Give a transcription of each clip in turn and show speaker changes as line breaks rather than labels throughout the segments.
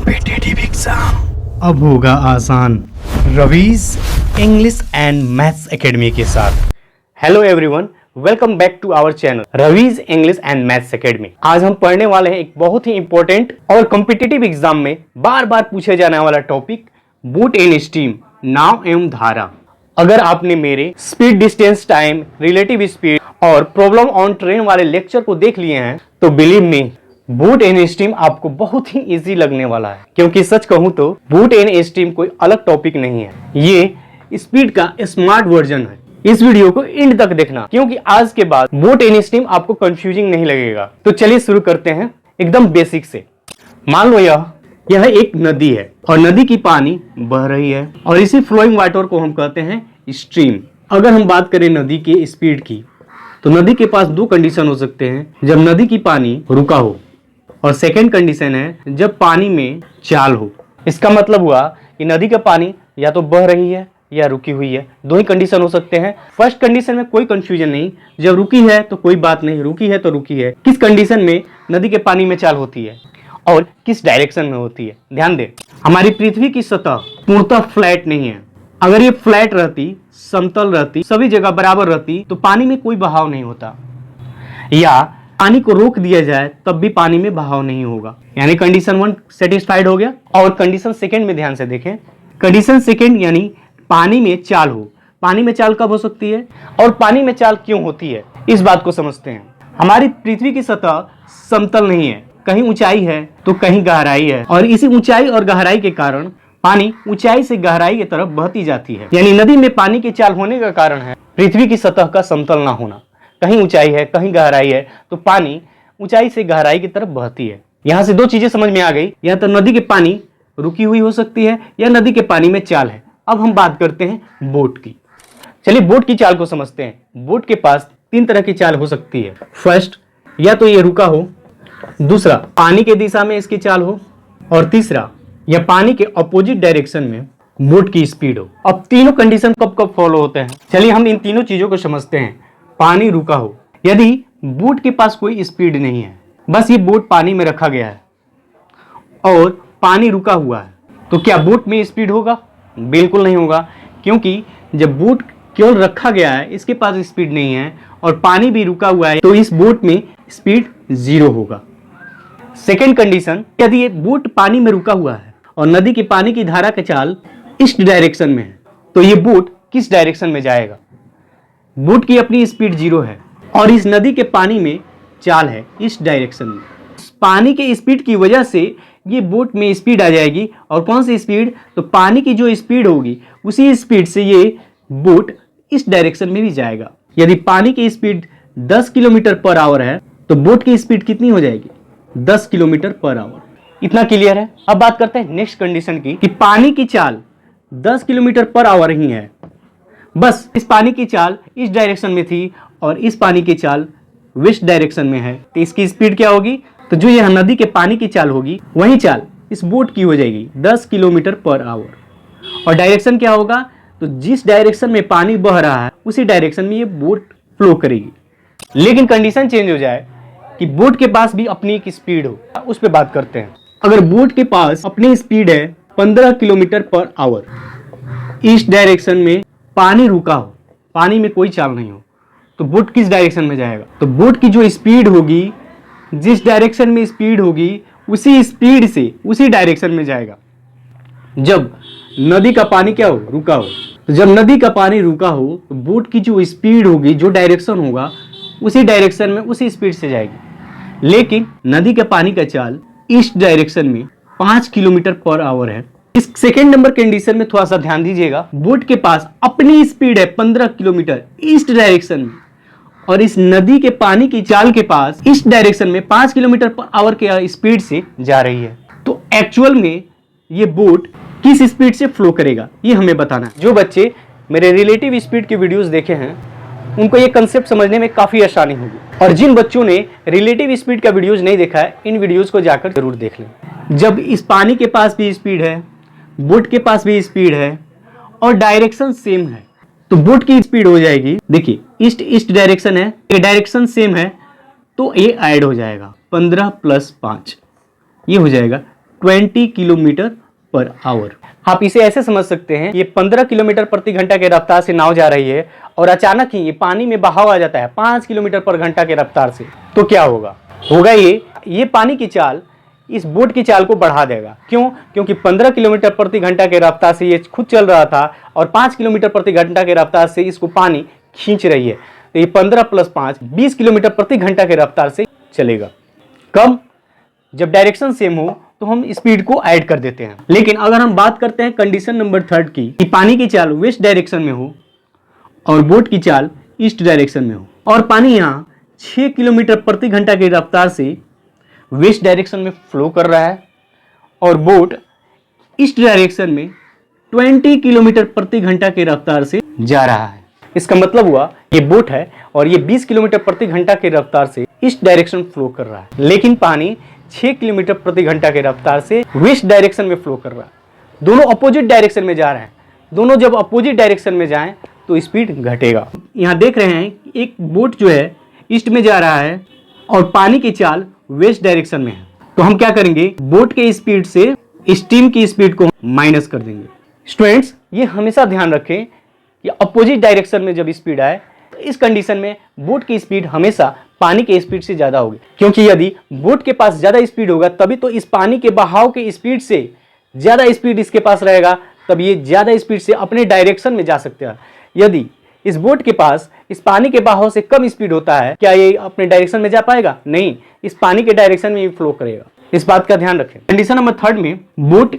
Competitive exam अब होगा आसान Ravi's English and maths academy के साथ। Hello everyone, welcome back to our channel Ravi's English and maths academy. आज हम पढ़ने वाले हैं एक बहुत ही इंपॉर्टेंट और कॉम्पिटिटिव एग्जाम में बार बार पूछे जाने वाला टॉपिक बूट एंड स्टीम, नाव एवं धारा। अगर आपने मेरे speed, distance, time, relative speed और प्रॉब्लम ऑन ट्रेन वाले लेक्चर को देख लिए हैं तो believe me, boot and steam आपको बहुत ही इजी लगने वाला है। क्योंकि सच कहूं तो बूट एंड स्टीम कोई अलग टॉपिक नहीं है, ये स्पीड का स्मार्ट वर्जन है। इस वीडियो को एंड तक देखना क्योंकि आज के बाद बूट एंड स्टीम आपको कंफ्यूजिंग नहीं लगेगा। तो चलिए शुरू करते हैं एकदम बेसिक से। मान लो यह एक नदी है और नदी की पानी बह रही है और इसी फ्लोइंग वाटर को हम कहते हैं स्ट्रीम। अगर हम बात करें नदी के स्पीड की तो नदी के पास दो कंडीशन हो सकते हैं, जब नदी की पानी रुका हो और सेकेंड कंडीशन है जब पानी में चाल हो। इसका मतलब हुआ कि नदी का पानी या तो बह रही है या रुकी हुई है, दो ही कंडीशन हो सकते हैं। फर्स्ट कंडीशन में कोई कंफ्यूजन नहीं, जब रुकी है तो कोई बात नहीं, रुकी है तो रुकी है। किस कंडीशन में नदी के पानी में चाल होती है और किस डायरेक्शन में होती है। ध्यान दें, हमारी पृथ्वी की सतह पूर्णतः फ्लैट नहीं है। अगर ये फ्लैट रहती, समतल रहती, सभी जगह बराबर रहती तो पानी में कोई बहाव नहीं होता, या पानी को रोक दिया जाए तब भी पानी में बहाव नहीं होगा। यानी कंडीशन 1 सेटिस्फाइड हो गया। और कंडीशन सेकंड में ध्यान से देखें, कंडीशन सेकंड यानी पानी में चाल हो। पानी में चाल कब हो सकती है और पानी में चाल क्यों होती है, इस बात को समझते हैं। हमारी पृथ्वी की सतह समतल नहीं है, कहीं ऊंचाई है तो कहीं गहराई है और इसी ऊंचाई और गहराई के कारण पानी ऊंचाई से गहराई की तरफ बहती जाती है। यानी नदी में पानी की चाल होने का कारण है पृथ्वी की सतह का समतल ना होना। कहीं ऊंचाई है कहीं गहराई है तो पानी ऊंचाई से गहराई की तरफ बहती है। यहां से दो चीजें समझ में आ गई, या तो नदी की पानी रुकी हुई हो सकती है या नदी के पानी में चाल है। अब हम बात करते हैं बोट की। चलिए बोट की चाल को समझते हैं। बोट के पास तीन तरह की चाल हो सकती है। फर्स्ट, या तो ये रुका हो, दूसरा पानी के दिशा में इसकी चाल हो, और तीसरा या पानी के अपोजिट डायरेक्शन में बोट की स्पीड हो। अब तीनों कंडीशन कब कब फॉलो होते हैं, चलिए हम इन तीनों चीजों को समझते हैं। पानी रुका हो, यदि बोट के पास कोई स्पीड नहीं है, बस ये बोट पानी में रखा गया है और पानी रुका हुआ है, तो क्या बोट में स्पीड होगा? बिल्कुल नहीं होगा, क्योंकि जब बोट केवल रखा गया है, इसके पास स्पीड नहीं है और पानी भी रुका हुआ है, तो इस बोट में स्पीड 0 होगा। सेकेंड कंडीशन, यदि ये बोट पानी में रुका हुआ है और नदी की पानी की धारा का चाल इस डायरेक्शन में है, तो ये बोट किस डायरेक्शन में जाएगा? बोट की अपनी स्पीड 0 है और इस नदी के पानी में चाल है इस डायरेक्शन में। पानी के स्पीड की वजह से ये बोट में स्पीड आ जाएगी। और कौन सी स्पीड? तो पानी की जो स्पीड होगी उसी स्पीड से ये बोट इस डायरेक्शन में भी जाएगा। यदि पानी की स्पीड 10 किलोमीटर पर आवर है तो बोट की स्पीड कितनी हो जाएगी? 10 किलोमीटर पर आवर। इतना क्लियर है। अब बात करते हैं नेक्स्ट कंडीशन की, कि पानी की चाल 10 किलोमीटर पर आवर ही है, बस इस पानी की चाल इस डायरेक्शन में थी और इस पानी की चाल वेस्ट डायरेक्शन में है, तो इसकी स्पीड क्या होगी? तो जो यह नदी के पानी की चाल होगी वही चाल इस बोट की हो जाएगी 10 किलोमीटर पर आवर। और डायरेक्शन क्या होगा? तो जिस डायरेक्शन में पानी बह रहा है उसी डायरेक्शन में ये बोट फ्लो करेगी। लेकिन कंडीशन चेंज हो जाए कि बोट के पास भी अपनी एक स्पीड हो, उस पर बात करते हैं। अगर बोट के पास अपनी स्पीड है 15 किलोमीटर पर आवर, इस डायरेक्शन में पानी रुका हो, पानी में कोई चाल नहीं हो, तो बोट किस डायरेक्शन में जाएगा? तो बोट की जो स्पीड होगी, जिस डायरेक्शन में स्पीड होगी उसी स्पीड से उसी डायरेक्शन में जाएगा। जब नदी का पानी क्या हो? रुका हो। तो जब नदी का पानी रुका हो तो बोट की जो स्पीड होगी, जो डायरेक्शन होगा, उसी डायरेक्शन में उसी स्पीड से जाएगी। लेकिन नदी का पानी का चाल इस डायरेक्शन में 5 किलोमीटर पर आवर है। इस सेकेंड नंबर कंडीशन में थोड़ा सा ध्यान दीजिएगा। बोट के पास अपनी स्पीड है 15 किलोमीटर ईस्ट डायरेक्शन में और इस नदी के पानी की चाल के पास इस डायरेक्शन में 5 किलोमीटर पर आवर के स्पीड से जा रही है। तो एक्चुअल में ये बोट किस स्पीड से फ्लो करेगा, ये हमें बताना है। जो बच्चे मेरे रिलेटिव स्पीड के वीडियोस देखे हैं उनको ये कंसेप्ट समझने में काफी आसानी होगी, और जिन बच्चों ने रिलेटिव स्पीड का वीडियोस नहीं देखा है, इन वीडियोस को जाकर जरूर देख लें। जब इस पानी के पास भी स्पीड है, बोट के पास भी स्पीड है और डायरेक्शन सेम है, तो बोट की स्पीड हो जाएगी, देखिए ईस्ट ईस्ट डायरेक्शन है, ये डायरेक्शन सेम है, तो ये ऐड हो जाएगा 15 + 5, ये हो जाएगा 20 किलोमीटर पर आवर। आप इसे ऐसे समझ सकते हैं, ये 15 किलोमीटर प्रति घंटा के रफ्तार से नाव जा रही है और अचानक ही ये पानी में बहाव आ जाता है 5 किलोमीटर पर घंटा के रफ्तार से, तो क्या होगा? होगा ये पानी की चाल इस बोट की चाल को बढ़ा देगा। क्यों? क्योंकि 15 किलोमीटर प्रति घंटा के रफ्तार से ये खुद चल रहा था और 5 किलोमीटर प्रति घंटा के रफ्तार से इसको पानी खींच रही है, तो ये 15 + 5 20 किलोमीटर प्रति घंटा के रफ्तार से चलेगा। कब? जब डायरेक्शन सेम हो तो हम स्पीड को ऐड कर देते हैं। लेकिन अगर हम बात करते हैं कंडीशन नंबर 3 की, कि पानी की चाल वेस्ट डायरेक्शन में हो और बोट की चाल ईस्ट डायरेक्शन में हो और पानी यहाँ 6 किलोमीटर प्रति घंटा की रफ्तार से वेस्ट डायरेक्शन में फ्लो कर रहा है और बोट ईस्ट डायरेक्शन में 20 किलोमीटर प्रति घंटा की रफ्तार से जा रहा है। इसका मतलब हुआ ये बोट है और ये 20 किलोमीटर प्रति घंटा की रफ्तार से ईस्ट डायरेक्शन फ्लो कर रहा है, लेकिन पानी 6 किलोमीटर प्रति घंटा की रफ्तार से वेस्ट डायरेक्शन में फ्लो कर रहा है। दोनों अपोजिट डायरेक्शन में जा रहे हैं। दोनों जब अपोजिट डायरेक्शन में जाएं तो स्पीड घटेगा। यहाँ देख रहे हैं कि एक बोट जो है ईस्ट में जा रहा है और पानी की चाल वेस्ट डायरेक्शन में है, तो हम क्या करेंगे? बोट के स्पीड से स्टीम की स्पीड को माइनस कर देंगे। स्टूडेंट्स, ये हमेशा ध्यान रखें कि अपोजिट डायरेक्शन में जब स्पीड आए तो इस कंडीशन में बोट की स्पीड हमेशा पानी के स्पीड से ज्यादा होगी, क्योंकि यदि बोट के पास ज्यादा स्पीड होगा तभी तो इस पानी के बहाव के स्पीड से ज्यादा स्पीड इसके पास रहेगा, तब ये ज्यादा स्पीड से अपने डायरेक्शन में जा सकते हैं। यदि इस बोट के पास इस पानी के बहाव से कम स्पीड होता है, क्या ये अपने डायरेक्शन में जा पाएगा? नहीं, इस पानी के डायरेक्शन में ये फ्लो करेगा। इस बात का ध्यान रखें। कंडीशन नंबर 3 में बोट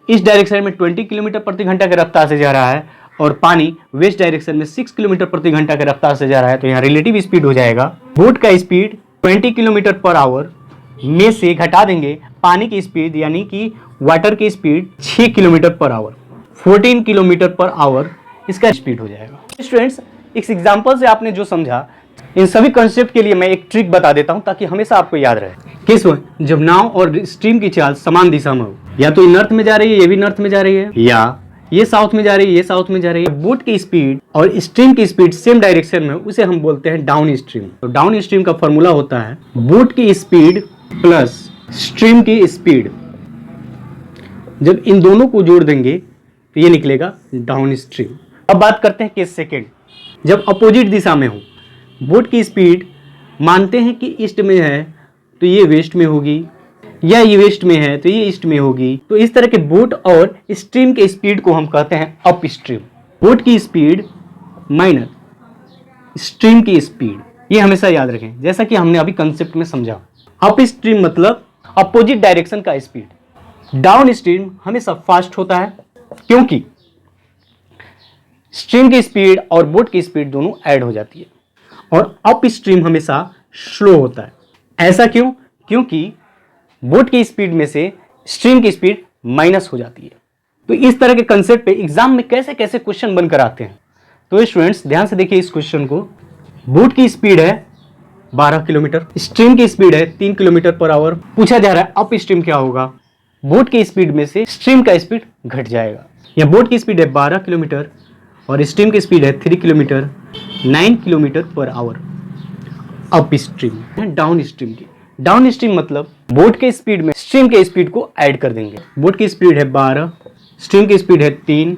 इस डायरेक्शन में 20 किलोमीटर प्रति घंटा के रफ्तार से जा रहा है और पानी वेस्ट डायरेक्शन में 6 किलोमीटर प्रति घंटा के रफ्तार से जा रहा है, तो यहाँ रिलेटिव स्पीड हो जाएगा। बोट का स्पीड 20 किलोमीटर पर आवर में से घटा देंगे पानी की स्पीड, यानी कि वाटर की speed 6 kilometre per hour, 14 kilometre per hour इसका स्पीड हो जाएगा। स्टूडेंट्स, इस एग्जांपल से आपने जो समझा, इन सभी कंसेप्ट के लिए मैं एक ट्रिक बता देता हूं ताकि हमेशा आपको याद रहे। किस वक्त? जब नाव और स्ट्रीम की चाल समान दिशा में हो, या तो ये नॉर्थ में जा रही है, ये भी नॉर्थ में जा रही है, या ये साउथ में जा रही है, ये साउथ में जा रही है। बोट की स्पीड और स्ट्रीम की स्पीड सेम डायरेक्शन में, उसे हम बोलते हैं डाउन स्ट्रीम। तो डाउन स्ट्रीम का फॉर्मूला होता है बोट की स्पीड प्लस स्ट्रीम की स्पीड। जब इन दोनों को जोड़ देंगे तो ये निकलेगा डाउन स्ट्रीम। अब बात करते हैं केस सेकेंड। जब अपोजिट दिशा में हो, बोट की स्पीड मानते हैं कि ईस्ट में है तो ये वेस्ट में होगी, या ये वेस्ट में है तो ये ईस्ट में होगी। तो इस तरह के बोट और स्ट्रीम के स्पीड को हम कहते हैं अप स्ट्रीम। बोट की स्पीड माइनस स्ट्रीम की स्पीड, ये हमेशा याद रखें, जैसा कि हमने अभी कंसेप्ट में समझा। अप स्ट्रीम मतलब अपोजिट डायरेक्शन का स्पीड। डाउन स्ट्रीम हमेशा फास्ट होता है, क्योंकि स्ट्रीम की स्पीड और बोट की स्पीड दोनों ऐड हो जाती है, और अप स्ट्रीम हमेशा स्लो होता है। ऐसा क्यों? क्योंकि बोट की स्पीड में से स्ट्रीम की स्पीड माइनस हो जाती है। तो इस तरह के कंसेप्ट पे एग्जाम में कैसे कैसे क्वेश्चन बनकर आते हैं, तो स्टूडेंट्स ध्यान से देखिए इस क्वेश्चन को। बोट की स्पीड है 12 किलोमीटर, स्ट्रीम की स्पीड है 3 किलोमीटर पर आवर। पूछा जा रहा है अप स्ट्रीम क्या होगा? बोट की स्पीड में से स्ट्रीम का स्पीड घट जाएगा। या बोट की स्पीड है 12 किलोमीटर और स्ट्रीम की स्पीड है 3 kilometre, 9 kilometre per hour. Up stream. Down stream की, डाउन स्ट्रीम मतलब बोट के स्पीड में स्ट्रीम के स्पीड को ऐड कर देंगे। बोट की स्पीड है 12, स्ट्रीम की स्पीड है 3,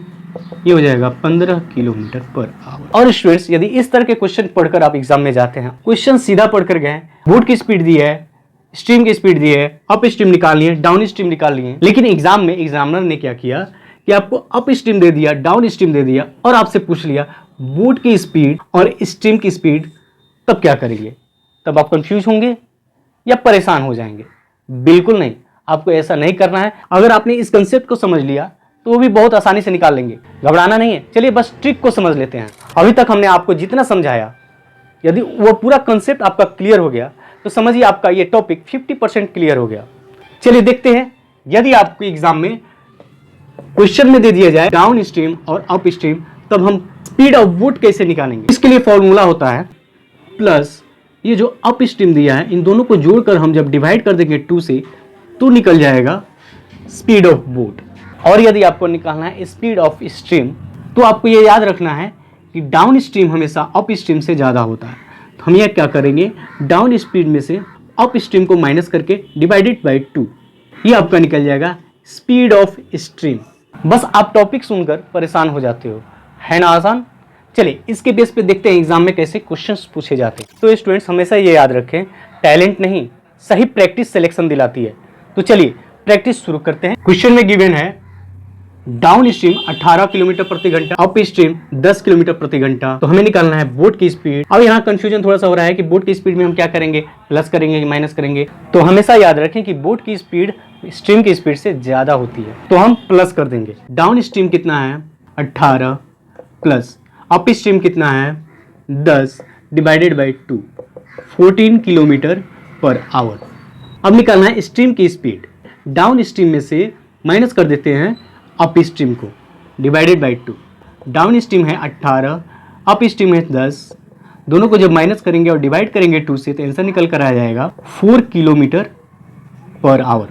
ये हो जाएगा 15 किलोमीटर पर आवर। और स्टूडेंट्स, यदि इस तरह के क्वेश्चन पढ़कर आप एग्जाम में जाते हैं, क्वेश्चन सीधा पढ़कर गए, बोट की स्पीड दी है, स्ट्रीम की स्पीड दी है, अप स्ट्रीम निकालनी है, डाउन स्ट्रीम निकालनी है, लेकिन एग्जाम में एग्जामिनर ने क्या किया कि आपको अप स्ट्रीम दे दिया, डाउन स्ट्रीम दे दिया और आपसे पूछ लिया बोट की स्पीड और स्ट्रीम की स्पीड, तब क्या करेंगे? तब आप कंफ्यूज होंगे या परेशान हो जाएंगे? बिल्कुल नहीं, आपको ऐसा नहीं करना है। अगर आपने इस कंसेप्ट को समझ लिया तो वो भी बहुत आसानी से निकाल लेंगे, घबराना नहीं है। चलिए बस ट्रिक को समझ लेते हैं। अभी तक हमने आपको जितना समझाया, यदि वो पूरा कंसेप्ट आपका क्लियर हो गया तो समझिए आपका ये टॉपिक 50% क्लियर हो गया। चलिए देखते हैं, यदि आपको एग्जाम में क्वेश्चन में दे दिया जाए डाउन स्ट्रीम और अप स्ट्रीम, तब हम स्पीड ऑफ बोट कैसे निकालेंगे? इसके लिए फॉर्मूला होता है प्लस ये जो अप स्ट्रीम दिया है, इन दोनों को जोड़कर हम जब डिवाइड कर देंगे 2 से, तो निकल जाएगा स्पीड ऑफ बोट। और यदि आपको निकालना है स्पीड ऑफ स्ट्रीम, तो आपको ये याद रखना है कि डाउन स्ट्रीम हमेशा अप स्ट्रीम से ज़्यादा होता है। तो हम यह क्या करेंगे, डाउन स्पीड में से अप स्ट्रीम को माइनस करके डिवाइडेड बाई 2, ये आपका निकल जाएगा स्पीड ऑफ स्ट्रीम। बस आप टॉपिक सुनकर परेशान हो जाते हो, है ना आसान। चलिए इसके बेस पे देखते हैं एग्जाम में कैसे क्वेश्चंस पूछे जाते हैं। तो स्टूडेंट्स हमेशा ये याद रखें, टैलेंट नहीं सही प्रैक्टिस सिलेक्शन दिलाती है। तो चलिए प्रैक्टिस शुरू करते हैं। क्वेश्चन में गिवन है डाउन स्ट्रीम 18 किलोमीटर प्रति घंटा, अप स्ट्रीम 10 किलोमीटर प्रति घंटा। तो हमें निकालना है बोट की स्पीड। अब यहाँ कंफ्यूजन थोड़ा सा हो रहा है कि बोट की स्पीड में हम क्या करेंगे, प्लस करेंगे कि माइनस करेंगे। तो हमेशा याद रखें कि बोट की स्पीड स्ट्रीम की स्पीड से ज्यादा होती है, तो हम प्लस कर देंगे। डाउन स्ट्रीम कितना है 18 प्लस अप स्ट्रीम कितना है 10 divided by 2, 14 kilometre per hour. अब निकालना है स्ट्रीम की स्पीड। डाउन स्ट्रीम में से माइनस कर देते हैं अप स्ट्रीम को, डिवाइडेड बाई 2। डाउन स्ट्रीम है 18, अप स्ट्रीम है 10, दोनों को जब माइनस करेंगे और डिवाइड करेंगे 2 से तो आंसर निकल कर आ जाएगा 4 किलोमीटर पर आवर।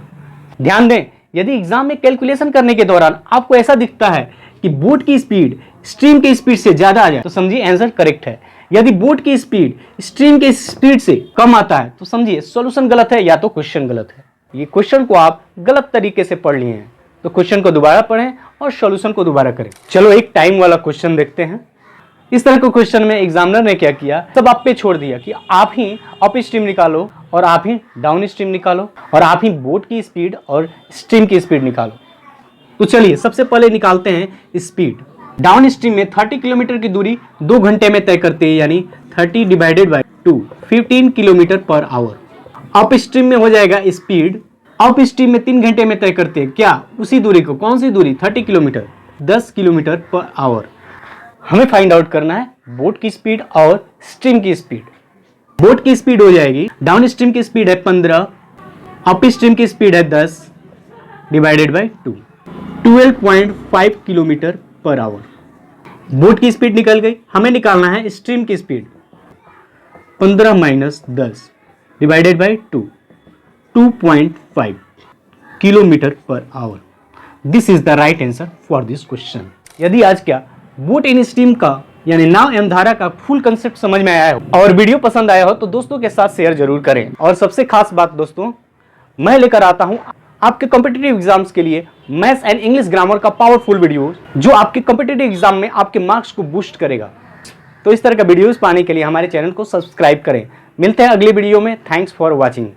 ध्यान दें, यदि एग्जाम में कैलकुलेशन करने के दौरान आपको ऐसा दिखता है कि बोट की स्पीड स्ट्रीम की स्पीड से ज्यादा आ जाए तो समझिए आंसर करेक्ट है। यदि बोट की स्पीड स्ट्रीम की स्पीड से कम आता है तो समझिए सॉल्यूशन गलत है या तो क्वेश्चन गलत है। ये क्वेश्चन को आप गलत तरीके से पढ़ लिए हैं, तो क्वेश्चन को दोबारा पढ़ें और सॉल्यूशन को दोबारा करें। चलो एक टाइम वाला क्वेश्चन देखते हैं। इस तरह के क्वेश्चन में एग्जामिनर ने क्या किया, सब आप पे छोड़ दिया कि आप ही अप स्ट्रीम निकालो और आप ही डाउन स्ट्रीम निकालो और आप ही बोट की स्पीड और स्ट्रीम की स्पीड निकालो। तो चलिए सबसे पहले निकालते हैं स्पीड। डाउन स्ट्रीम में 30 किलोमीटर की दूरी 2 घंटे में तय करते हैं, यानी 30 divided by 2, 15 kilometre per hour. Up stream में हो जाएगा स्पीड, अप स्ट्रीम में 3 घंटे में तय करते हैं क्या, उसी दूरी को, कौन सी दूरी 30 किलोमीटर, 10 किलोमीटर पर आवर। हमें फाइंड आउट करना है बोट की स्पीड और स्ट्रीम की स्पीड। बोट की स्पीड हो जाएगी, डाउन स्ट्रीम की स्पीड है 15, अप स्ट्रीम की स्पीड है 10 divided by 2, 12.5 kilometre per hour. Boat की स्पीड निकल गई, हमें निकालना है स्ट्रीम की speed. 15 minus 10 divided by 2, 2.5 kilometre per hour. This is the right answer for this question. यदि आज क्या बोट इन स्ट्रीम का यानी नाव एवं धारा का फुल कंसेप्ट समझ में आया हो और वीडियो पसंद आया हो तो दोस्तों के साथ शेयर जरूर करें। और सबसे खास बात दोस्तों, मैं लेकर आता हूं आपके कॉम्पिटिटिव एग्जाम्स के लिए मैथ्स एंड इंग्लिश ग्रामर का पावरफुल वीडियो जो आपके कॉम्पिटिटिव एग्जाम में आपके मार्क्स को बूस्ट करेगा। तो इस तरह का वीडियोस पाने के लिए हमारे चैनल को सब्सक्राइब करें। मिलते हैं अगले वीडियो में। Thanks for watching.